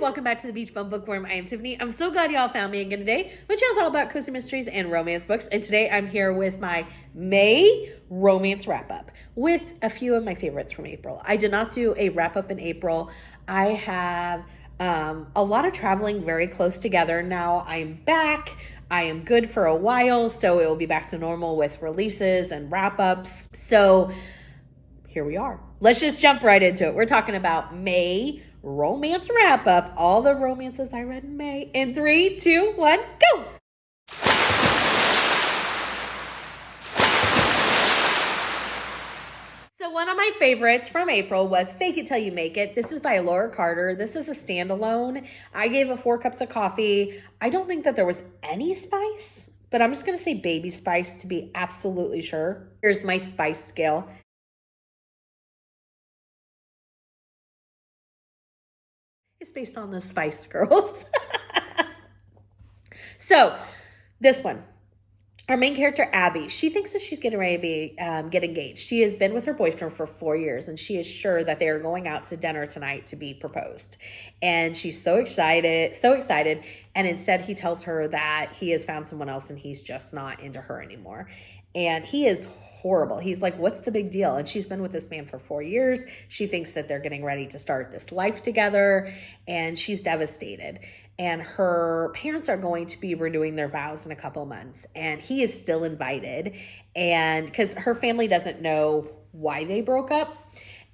welcome back to the Beach Bum Bookworm. I am Tiffany. I'm so glad y'all found me again today. My channel is all about cozy mysteries and romance books, and today I'm here with my May romance wrap-up with a few of my favorites from April. I did not do a wrap-up in April. I have a lot of traveling very close together. Now I'm back. I am good for a while, so it will be back to normal with releases and wrap-ups. So here we are. Let's just jump right into it. We're talking about May romance wrap up. All the romances I read in May. In 3, 2, 1, go! So one of my favorites from April was Fake It Till You Make It. This is by Laura Carter. This is a standalone. I gave it 4 cups of coffee. I don't think that there was any spice, but I'm just going to say baby spice to be absolutely sure. Here's my spice scale. It's based on the Spice Girls. So this one, our main character, Abby, she thinks that she's getting ready to get engaged. She has been with her boyfriend for 4 years, and she is sure that they are going out to dinner tonight to be proposed. And she's so excited. And instead he tells her that he has found someone else and he's just not into her anymore. And he is horrible. He's like, what's the big deal? And she's been with this man for 4 years. She thinks that they're getting ready to start this life together, and she's devastated. And her parents are going to be renewing their vows in a couple months, and he is still invited. And because her family doesn't know why they broke up,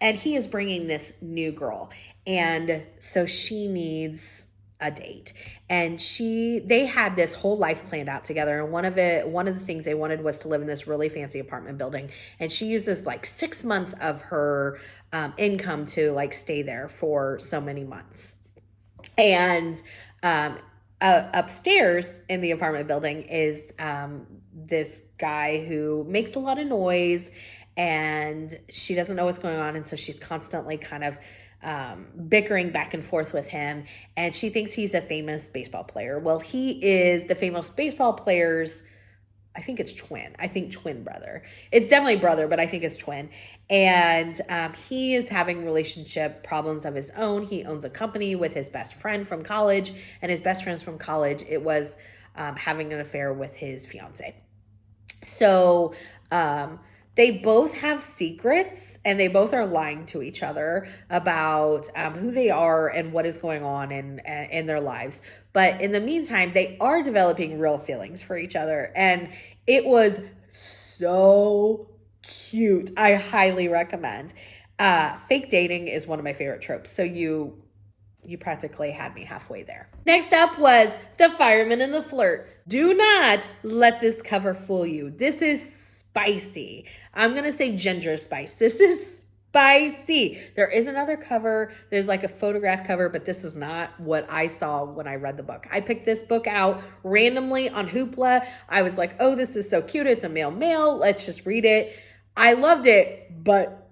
and he is bringing this new girl. And so she needs a date, and they had this whole life planned out together, and one of the things they wanted was to live in this really fancy apartment building, and she uses like 6 months of her income to like stay there for so many months. And upstairs in the apartment building is this guy who makes a lot of noise, and she doesn't know what's going on, and so she's constantly kind of bickering back and forth with him, and she thinks he's a famous baseball player. Well, he is the famous baseball player's, I think it's twin brother. It's definitely brother, but I think it's twin. And he is having relationship problems of his own. He owns a company with his best friend from college, and his best friend from college, it was having an affair with his fiance. So they both have secrets, and they both are lying to each other about who they are and what is going on in their lives. But in the meantime, they are developing real feelings for each other. And it was so cute. I highly recommend. Fake dating is one of my favorite tropes. So you practically had me halfway there. Next up was The Fireman and the Flirt. Do not let this cover fool you. This is spicy. I'm going to say ginger spice. This is spicy. There is another cover. There's like a photograph cover, but this is not what I saw when I read the book. I picked this book out randomly on Hoopla. I was like, oh, this is so cute. It's a male. Let's just read it. I loved it, but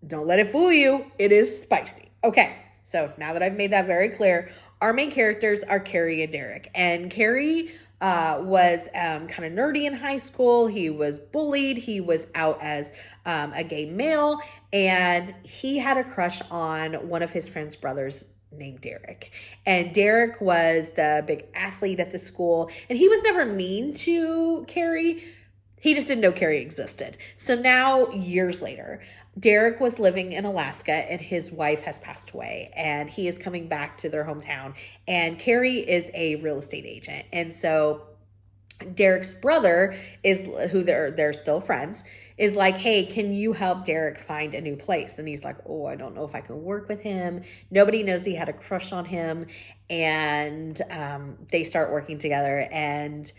don't let it fool you. It is spicy. Okay. So now that I've made that very clear, our main characters are Carrie and Derek. And Carrie was kind of nerdy in high school. He was bullied. He was out as a gay male, and he had a crush on one of his friend's brothers named Derek. And Derek was the big athlete at the school, and he was never mean to Carrie. He just didn't know Carrie existed. So now, years later, Derek was living in Alaska, and his wife has passed away, and he is coming back to their hometown, and Carrie is a real estate agent. And so Derek's brother, who they're still friends, is like, hey, can you help Derek find a new place? And he's like, oh, I don't know if I can work with him. Nobody knows he had a crush on him. And they start working together, and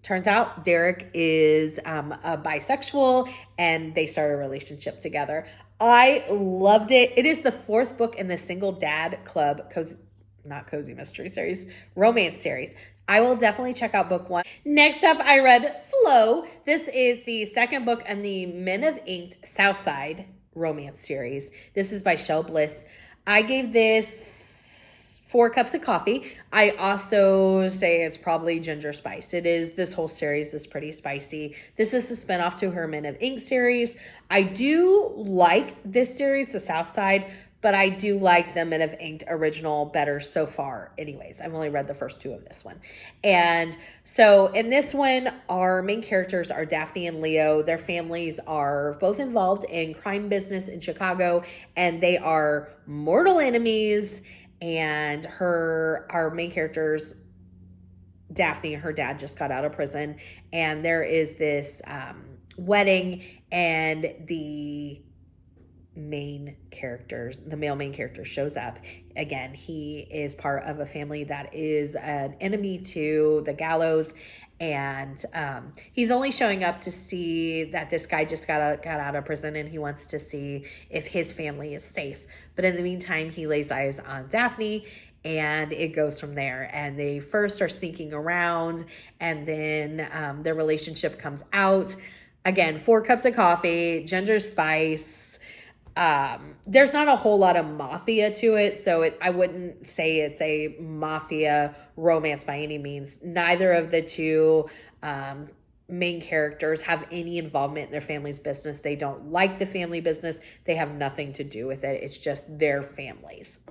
turns out Derek is a bisexual, and they start a relationship together. I loved it. It is the 4th book in the Single Dad Club cozy mystery series, romance series. I will definitely check out book 1. Next up, I read Flow. This is the 2nd book in the Men of Ink Southside romance series. This is by Shel Bliss. I gave this 4 cups of coffee. I also say it's probably ginger spice. This whole series is pretty spicy. This is a spinoff to her Men of Ink series. I do like this series, the South Side, but I do like the Men of Ink original better so far. Anyways, I've only read the first 2 of this one. And so in this one, our main characters are Daphne and Leo. Their families are both involved in crime business in Chicago, and they are mortal enemies. And our main characters, Daphne, her dad just got out of prison, and there is this wedding, and the male main character shows up. Again, he is part of a family that is an enemy to the gallows, and he's only showing up to see that this guy just got out of prison, and he wants to see if his family is safe. But in the meantime, he lays eyes on Daphne, and it goes from there. And they first are sneaking around, and then their relationship comes out. Again, 4 cups of coffee, ginger spice. There's not a whole lot of mafia to it, so I wouldn't say it's a mafia romance by any means. Neither of the 2 main characters have any involvement in their family's business. They don't like the family business. They have nothing to do with it. It's just their families.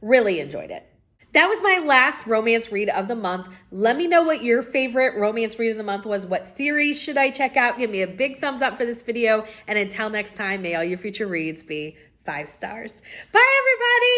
Really enjoyed it. That was my last romance read of the month. Let me know what your favorite romance read of the month was. What series should I check out? Give me a big thumbs up for this video. And until next time, may all your future reads be 5 stars. Bye, everybody.